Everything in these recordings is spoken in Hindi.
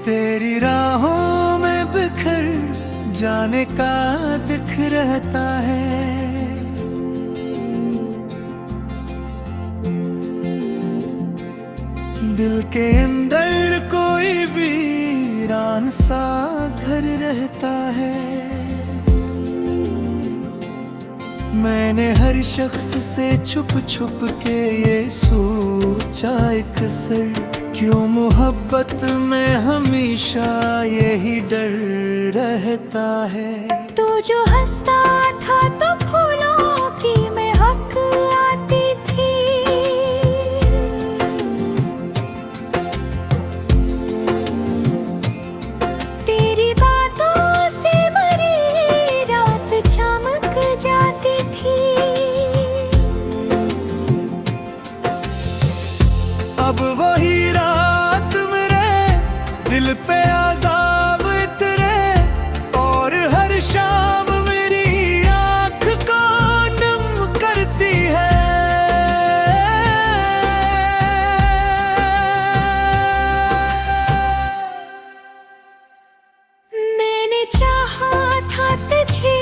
तेरी राहों में बिखर जाने का दिख रहता है। दिल के अंदर कोई वीरान सा घर रहता है। मैंने हर शख्स से छुप छुप के ये सोचा एक सर, क्यों मोहब्बत में हमेशा यही डर रहता है। तू जो हंसता था तो फूलों की महक आती थी। तेरी बातों से मरी रात चमक जाती थी। अब वही रात मेरे दिल पे आज़ाब इतरे, और हर शाम मेरी आँख को नम करती है। मैंने चाहा था तुझे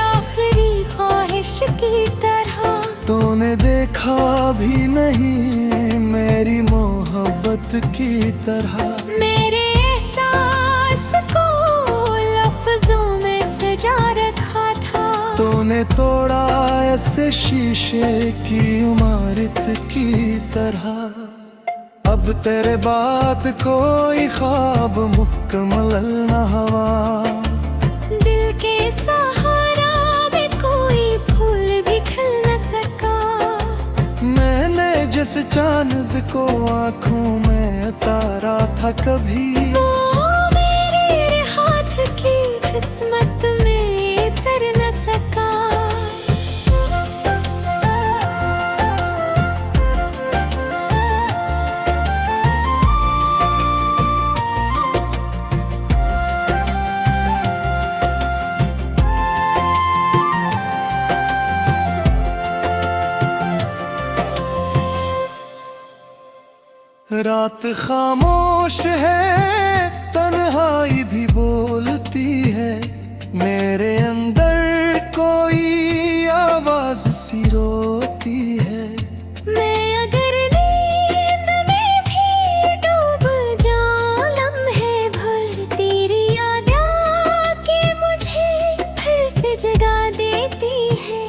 आखिरी ख्वाहिश की तरह, तूने देखा भी नहीं मेरी मोहब्बत की तरह। मेरे एहसास को लफ्जों में सजा रखा था। तूने तोड़ा ऐसे शीशे की इमारत की तरह। अब तेरे बात कोई ख्वाब मुकम्मल न हुआ। दिल के सहारा में कोई फूल भी खिल न सका। मैंने जिस चांद को आँखों में उतारा था कभी, वो मेरे हाथ की किस्मत में उतर न सका। रात खामोश है, तन्हाई भी बोलती है। मेरे अंदर कोई आवाज सी रोती है। मैं अगर नींद में भी डूब जाऊं लम्हे भर, तेरी याद आके मुझे फिर से जगा देती है।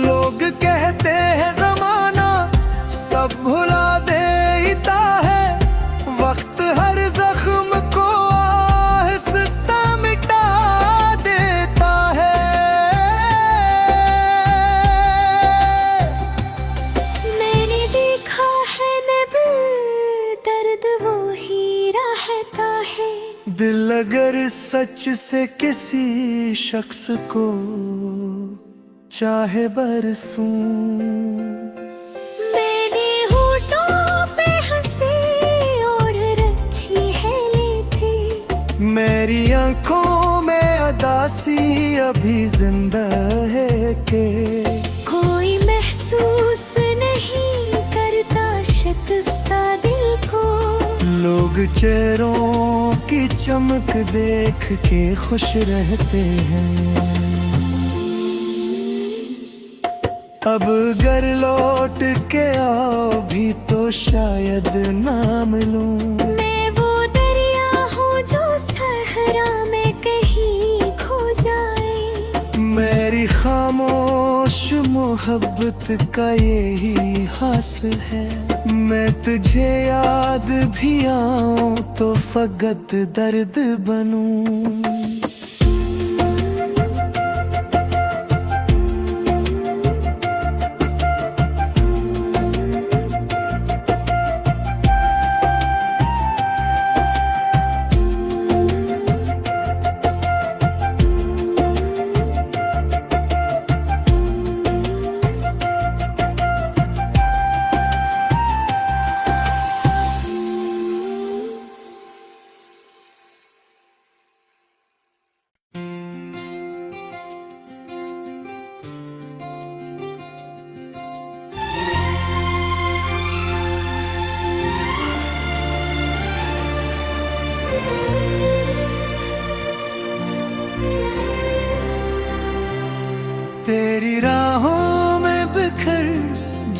लोग कहते हैं जमाना सब भुला देता है, वक्त हर जख्म को आहिस्ता मिटा देता है। मैंने देखा है दर्द वो ही रहता है। दिल अगर सच से किसी शख्स को चाहे बरसूं, मैंने होठों पे हंसी ओढ़ रखी है लेके। मेरी आंखों में अदासी अभी जिंदा है के। कोई महसूस नहीं करता शिकस्ता दिल को। लोग चेहरों की चमक देख के खुश रहते हैं। अब घर लौट के आओ भी तो शायद ना मिलूं। मैं वो दरिया हूँ जो सहरा में कहीं खो जाए। मेरी खामोश मोहब्बत का यही हासिल है। मैं तुझे याद भी आऊं तो फकत दर्द बनूं।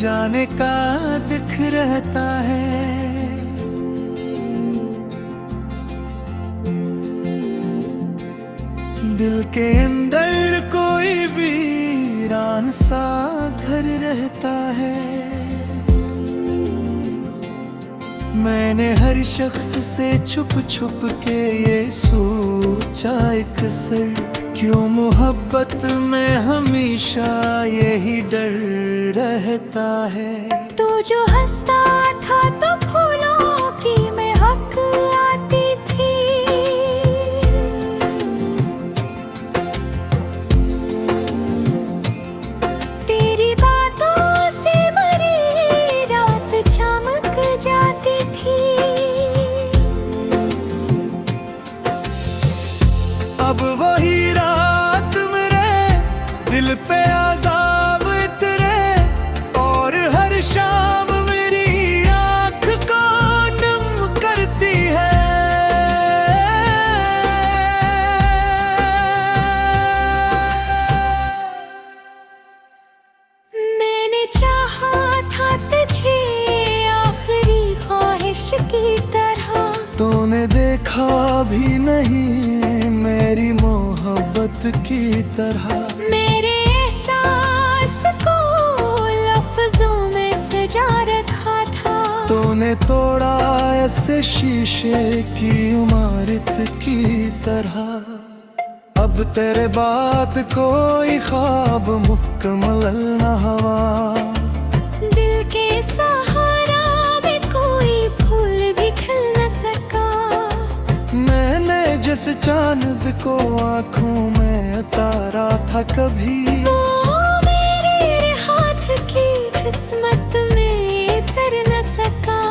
जाने का दिख रहता है। दिल के अंदर कोई वीरान सा घर रहता है। मैंने हर शख्स से छुप छुप के ये सोचा एक सर, क्यों मोहब्बत में हमेशा यही डर रहता है। तू जो हंसता था तो फूलों की महक आती थी, तेरी बातों से मरी रात चमक जाती थी। अब वही रात मेरे दिल पे आज़ाब इतरे, और हर शाम मेरी आँख को नम करती है। मैंने चाहा था तुझे आखिरी ख्वाहिश की तरह, तूने देखा भी नहीं मेरी मोहब्बत की तरह। मेरे एहसास को लफ्जों में सजा रखा था, तूने तोड़ा ऐसे शीशे की इमारत की तरह। अब तेरे बाद कोई ख्वाब मुकम्मल न हवा, दिल के सहारा में कोई फूल भी खिल न सका। मैंने जिस चांद को आंखों में उतारा था कभी, वो मेरे हाथ की किस्मत में उतर न सका।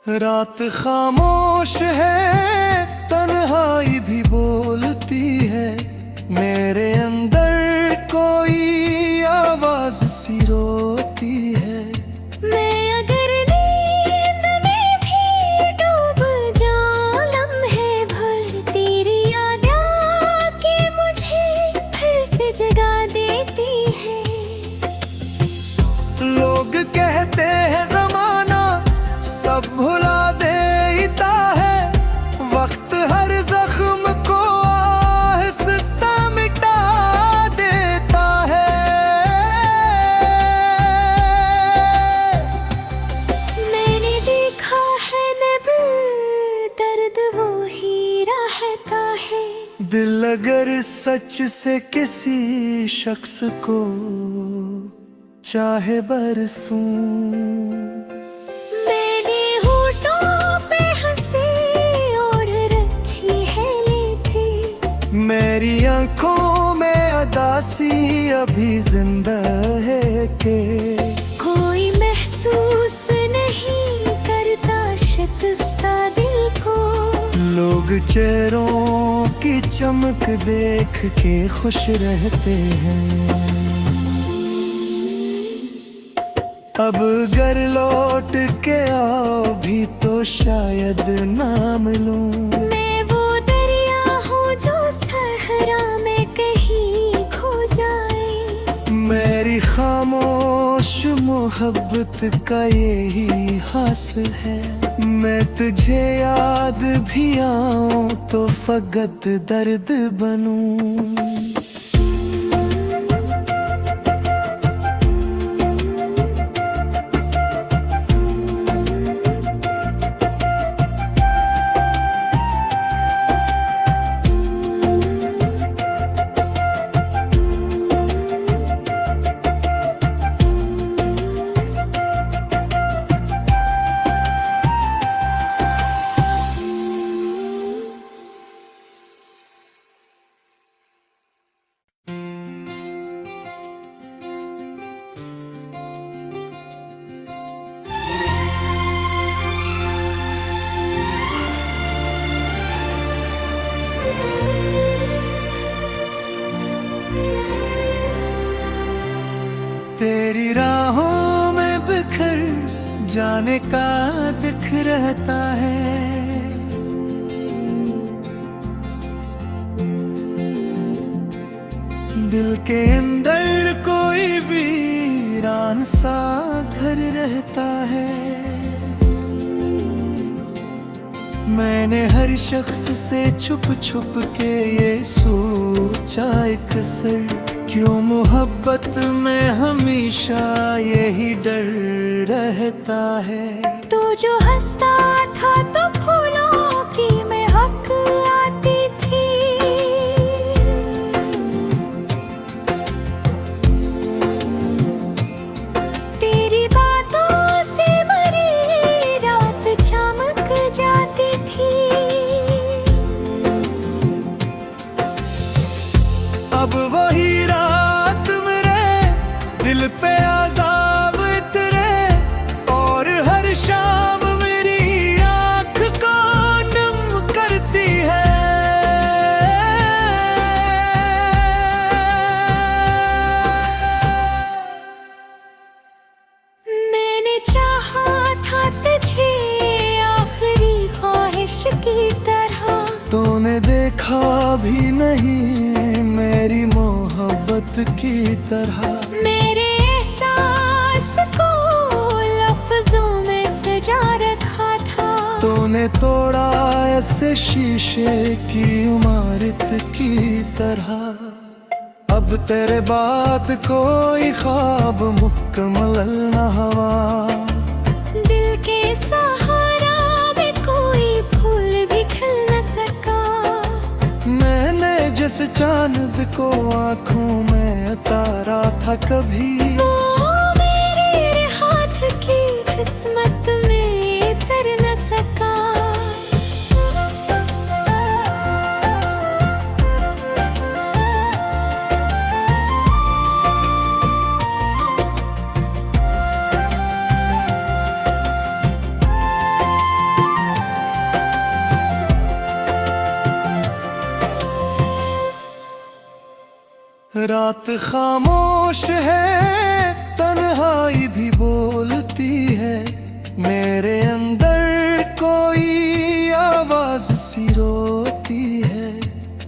रात खामोश है, तन्हाई भी बोलती है, मेरे अंदर कोई आवाज सी रोती है। मैं अगर नींद में भी डूब जाऊं लम्हे भर, तेरी याद आके मुझे फिर से जगा देती है। लोग कहते हैं जमाना सब भुला देता है, वक्त हर जख्म को आहिस्ता मिटा देता है। मैंने देखा है नब दर्द वो ही रहता है, दिल अगर सच से किसी शख्स को चाहे बरसूं, मैंने होठों पे हंसी ओढ़ रखी है लेती, मेरी आंखों में अदासी अभी जिंदा है के कोई महसूस नहीं करता शिकस्ता दिल को। लोग चेहरों की चमक देख के खुश रहते हैं। अब घर लौट के आओ भी तो शायद ना मिलूं। मैं वो दरिया हूँ जो सहरा में कहीं खो जाए, मेरी खामोश मोहब्बत का यही हासिल है। मैं तुझे याद भी आऊं तो फकत दर्द बनूं। तेरी राहों में बिखर जाने का दिख रहता है। दिल के अंदर कोई वीरान सा घर रहता है। मैंने हर शख्स से छुप छुप के ये सोचा एक सर, क्यों मोहब्बत में हमेशा यही डर रहता है। तू जो हंसता था तो फूलों की महक आती थी, तेरी बातों से मेरी रात चमक जाती थी। अब वही रात मेरे दिल पे अज़ाब उतरे, और हर शाम मेरी आँख को नम करती है। मैंने चाहा था तुझे आखिरी ख्वाहिश की तरह, तूने देखा भी नहीं मेरी मोहब्बत की तरह। मेरे एहसास को लफ्जों में सजा रखा था, तूने तोड़ा ऐसे शीशे की इमारत की तरह। अब तेरे बाद कोई ख्वाब मुकम्मल न हुआ, दिल के सहारा में कोई फूल भी खिल न सका। मैंने जिस चांद को आँखों में उतारा था कभी, वो मेरे हाथ की किस्मत में तर न सका। रात खामोश है, तन्हाई भी बोलती है, मेरे अंदर कोई आवाज सी रोती है।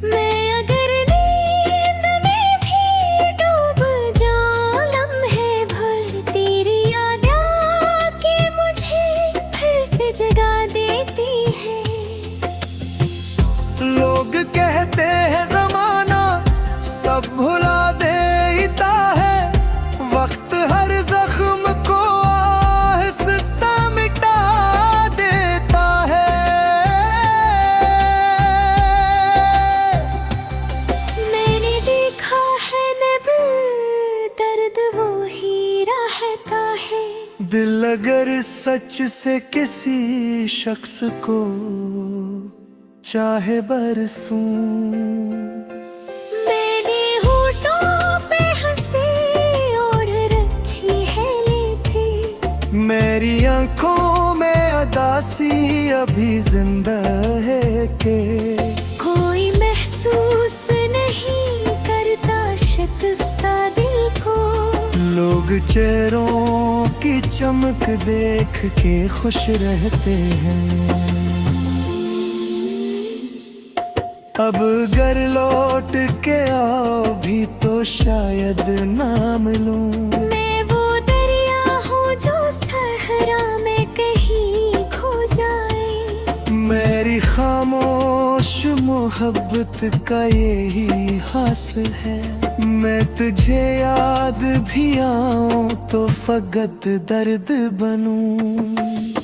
मैं अगर नींद में भी डूब जाऊं लम्हे भर, तेरी याद आके मुझे फिर से जगा देती है। लोग कहते हैं जमाना सब भुला देता है, वक्त हर जख्म को आहिस्ता मिटा देता है। मैंने देखा है नब्ज़ दर्द वो ही रहता है। दिल अगर सच से किसी शख्स को चाहे बरसूं, मैंने होठों पे हंसी ओढ़ रखी है लेती, मेरी आंखों में अदासी अभी जिंदा है के कोई महसूस नहीं करता शिकस्ता दिल को। लोग चेहरों की चमक देख के खुश रहते हैं। अब घर लौट के आओ भी तो शायद ना मिलूं। मैं वो दरिया हूँ जो सहरा में कहीं खो जाए, मेरी खामोश मोहब्बत का यही हासिल है। मैं तुझे याद भी आऊं तो फकत दर्द बनूं।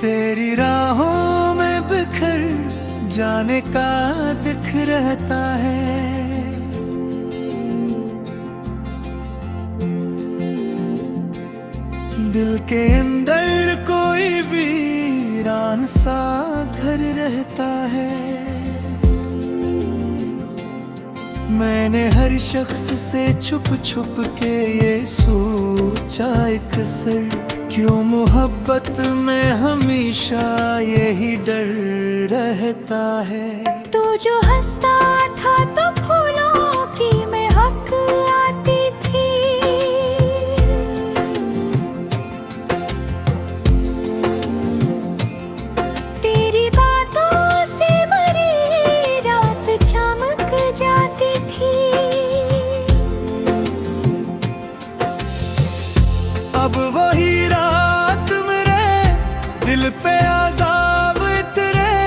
तेरी राहों में बिखर जाने का दिख रहता है। दिल के अंदर कोई वीरान सा घर रहता है। मैंने हर शख्स से छुप छुप के ये सोचा एक सर, क्यों मोहब्बत में हमेशा यही डर रहता है। तू जो हंसता था तो फूलों की महक आती थी, तेरी बातों से मेरी रात चमक जाती थी। अब वही रात मेरे दिल पे अज़ाब इतरे,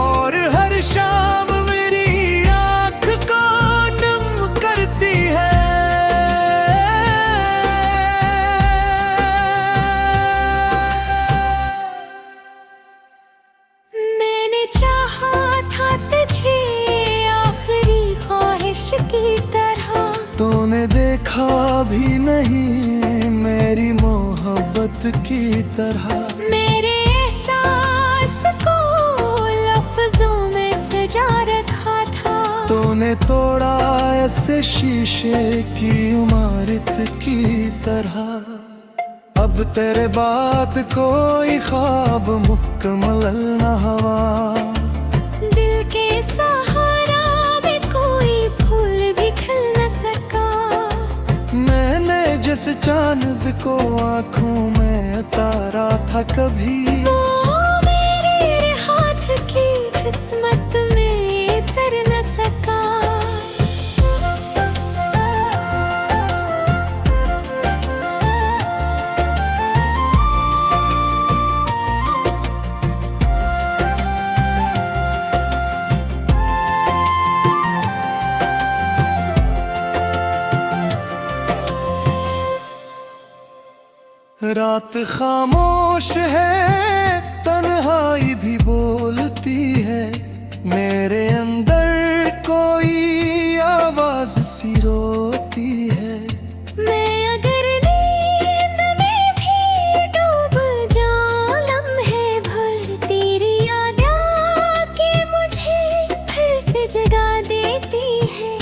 और हर शाम मेरी आँख को नम करती है। मैंने चाहा था तुझे आखिरी ख्वाहिश की तरह, तूने देखा भी नहीं मेरी मोहब्बत की तरह। मेरे एहसास को लफ्जों में सजा रखा था, तूने तोड़ा ऐसे शीशे की इमारत की तरह। अब तेरे बात कोई ख्वाब मुकम्मल न हुआ, दिल के सहारा में कोई फूल भी खिल न सका। मैंने जिस चांद को आंखों में उतारा था कभी, वो मेरे हाथ की किस्मत में तर न सका। रात खामोश है, तन्हाई भी बोलती है, मेरे अंदर कोई आवाज सी रोती है। मैं अगर नींद में भी डूब जाऊं लम्हे भर, तेरी याद आके मुझे फिर से जगा देती है।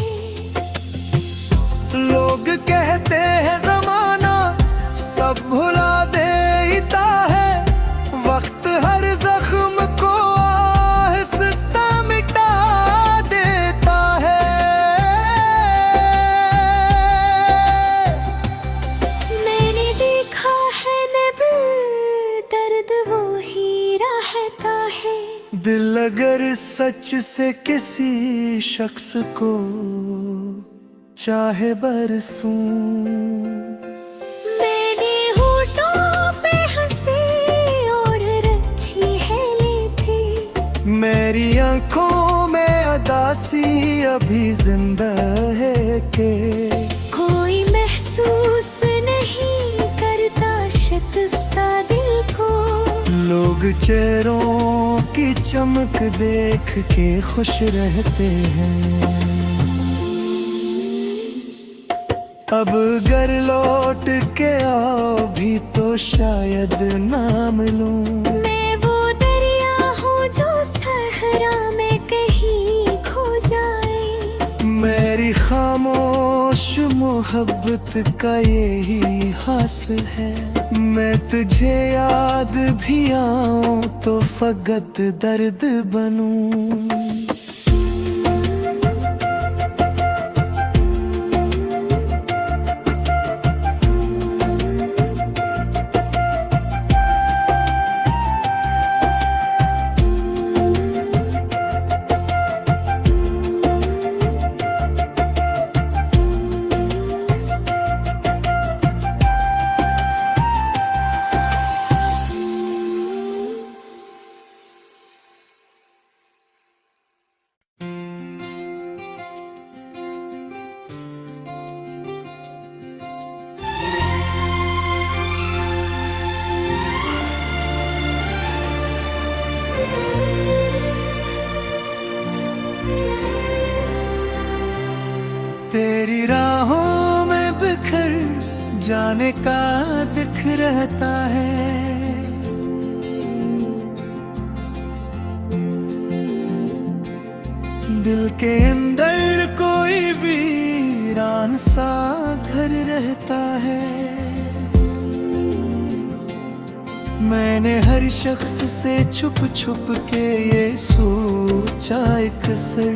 लोग कहते हैं जमाना सब भुला देता है, वक्त हर जख्म को आहिस्ता मिटा देता है। मैंने देखा है नब दर्द वो ही रहता है, दिल अगर सच से किसी शख्स को चाहे बरसूं, मैंने होठों पे हंसी ओढ़ रखी है लेती, मेरी आंखों में अदासी अभी जिंदा है के कोई महसूस नहीं करता शिकस्ता दिल को। लोग चेहरों की चमक देख के खुश रहते हैं। अब घर लौट के आओ भी तो शायद ना मिलूं। मैं वो दरिया हूँ जो सहरा में कहीं खो जाए, मेरी खामोश मोहब्बत का यही हासिल है। मैं तुझे याद भी आऊं तो फकत दर्द बनूं। तेरी राहों में बिखर जाने का दिख रहता है। दिल के अंदर कोई वीरान सा घर रहता है। मैंने हर शख्स से छुप छुप के ये सोचा एक सर,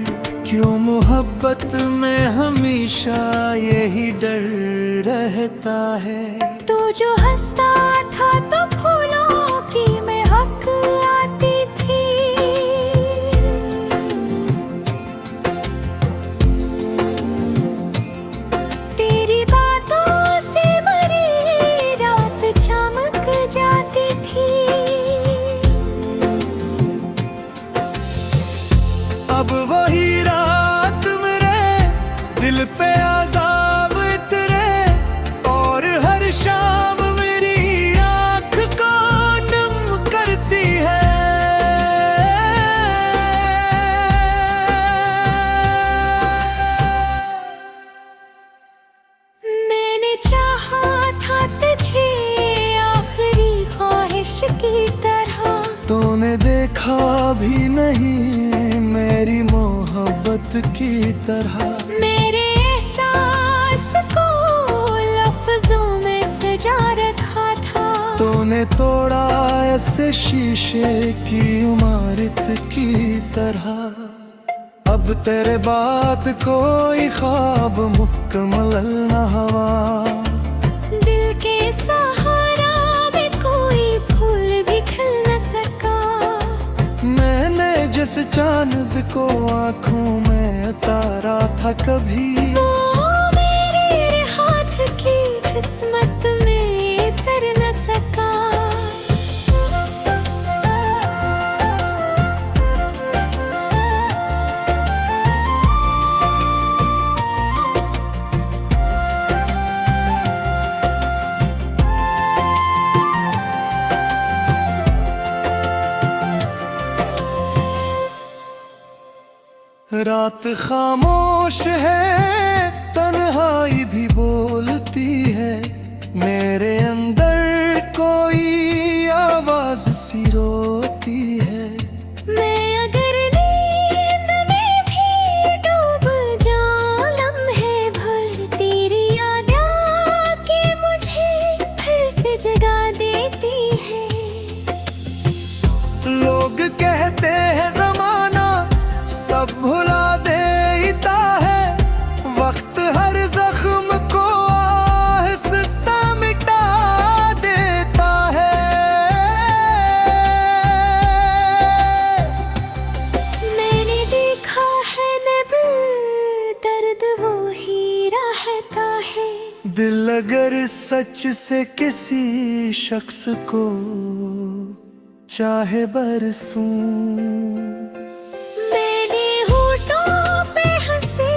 क्यों मोहब्बत में हमेशा यही डर रहता है। तू जो हंसता था तो फूलों की महक आती थी। तेरी बातों से भरी रात चमक जाती थी। अब वही रात मेरे दिल पे अज़ाब इतरे, और हर शाम मेरी आँख को नम करती है। मैंने चाहा था तुझे आखिरी ख्वाहिश की तरह, तूने देखा भी नहीं मेरी मोहब्बत की तरह। मेरे एहसास को लफ्जों में सजा रखा था। तूने तोड़ा ऐसे शीशे की इमारत की तरह। अब तेरे बात कोई ख्वाब मुकम्मल न हुआ। दिल के सहारा में कोई फूल भी खिल न सका। मैंने जिस चांद को आंखों में उतारा था कभी, वो मेरे हाथ की किस्मत में तर न सका। रात खामोश है, तन्हाई भी बोलती है। मेरे अंदर कोई आवाज सी रोती है। मैं अगर नींद में भी डूब जाऊं लम्हे भर, तेरी याद आके मुझे फिर से जगा देती है। लोग कहते हैं जमाना सब भुला देता है, वक्त हर जख्म को आहिस्ता मिटा देता है। मैंने देखा है नब्र दर्द वो ही रहता है। दिल अगर सच से किसी शख्स को चाहे बरसूं, मैंने होठों पे हंसी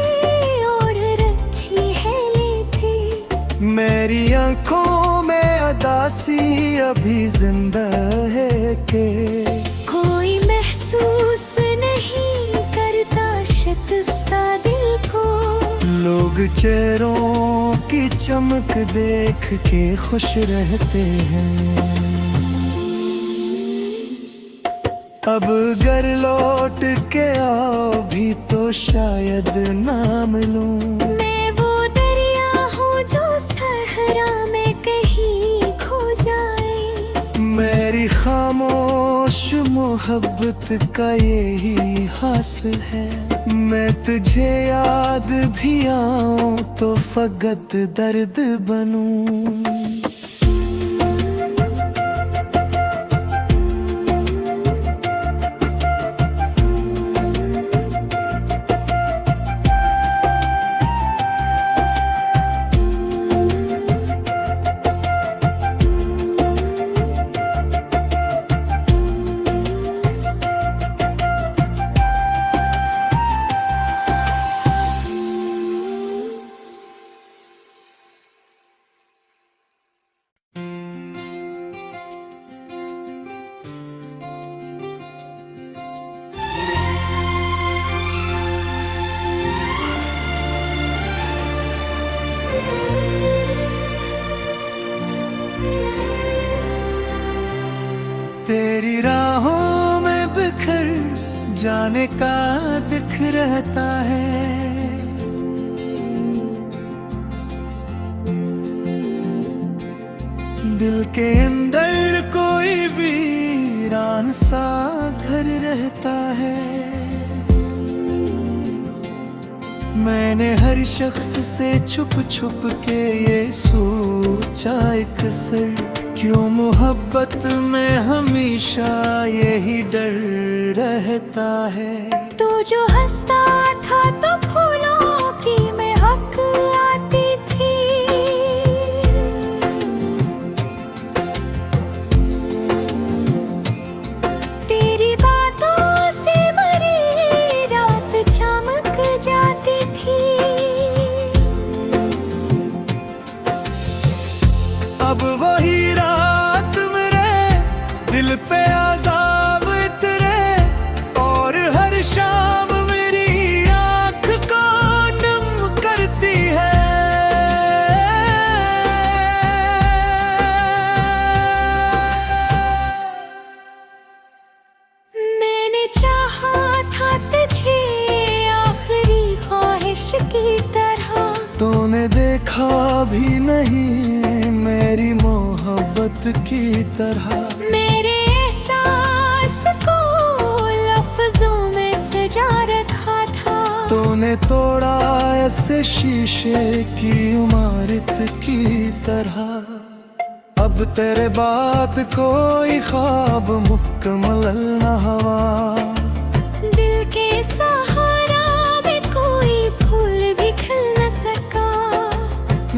ओढ़ रखी है लेती। मेरी आंखों में अदासी अभी जिंदा है के कोई महसूस नहीं करता शिकस्ता दिल को। लोग चेहरों की चमक देख के खुश रहते हैं। अब घर लौट के आओ भी तो शायद ना मिलूं। मैं वो दरिया हूँ जो सहरा में कहीं खो जाए। मेरी खामोश मोहब्बत का यही हासिल है। मैं तुझे याद भी आऊं तो फकत दर्द बनूं। जाने का दिख रहता है। दिल के अंदर कोई वीरान सा घर रहता है। मैंने हर शख्स से छुप छुप के ये सोचा एक सर, क्यों मोहब्बत में हमेशा यही डर रहता है। तू जो हंसता था तो फूलों की महक आती थी, तेरी बातों से मेरी रात चमक जाती थी। अब वही रात मेरे दिल पे आज़ाब इतरे, और हर शाम मेरी आँख को नम करती है। मैंने चाहा था तुझे आखिरी ख्वाहिश की तरह, तूने देखा भी नहीं मेरी मोहब्बत की तरह। मेरे एहसास को लफ्जों में सजा रखा था, तूने तोड़ा ऐसे शीशे की इमारत की तरह। अब तेरे बात कोई ख्वाब मुकम्मल न हुआ, दिल के सहारा में कोई फूल भी खिल न सका।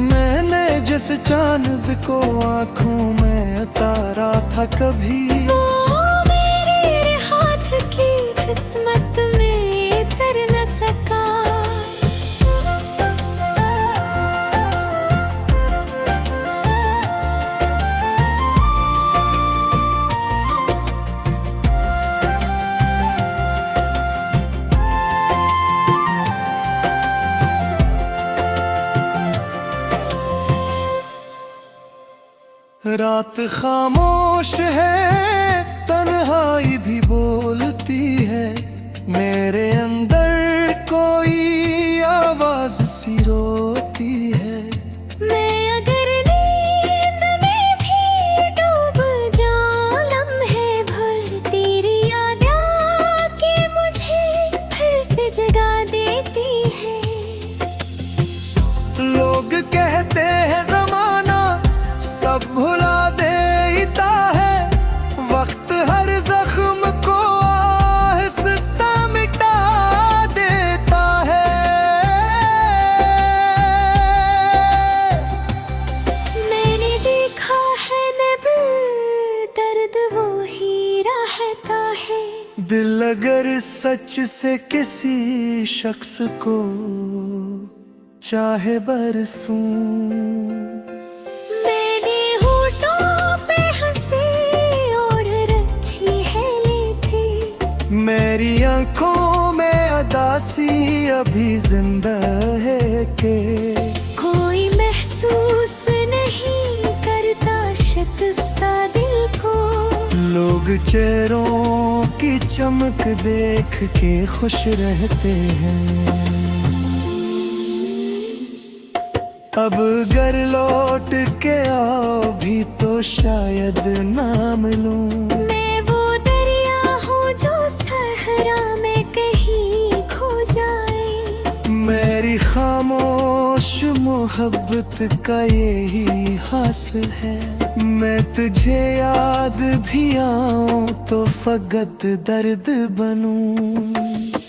मैंने जिस चांद को आँखों में उतारा था कभी, वो मेरे हाथ की किस्मत में उतर न सका। रात खामोश है, तन्हाई भी बोलती है, मेरे अंदर कोई आवाज सी रोती है। मैं अगर नींद में भी डूब जाऊं लम्हे भर, तेरी याद आके मुझे फिर से जगा देती है। लोग कहते हैं जमाना सब भुला देता है, वक्त हर जख्म को आहिस्ता मिटा देता है। मैंने देखा है दर्द वो ही रहता है। दिल अगर सच से किसी शख्स को चाहे बरसूं, मैंने होठों पे हंसी ओढ़ रखी है लेके, मेरी आंखों में अदासी अभी जिंदा है के। कोई महसूस नहीं करता शिकस्ता दिल को, लोग चेहरों की चमक देख के खुश रहते हैं। अब घर लौट के आओ भी तो शायद ना मिलूं। मैं वो दरिया हूँ जो सहरा में कहीं खो जाए, मेरी खामोश मोहब्बत का यही हासिल है। मैं तुझे याद भी आऊं तो फकत दर्द बनूं।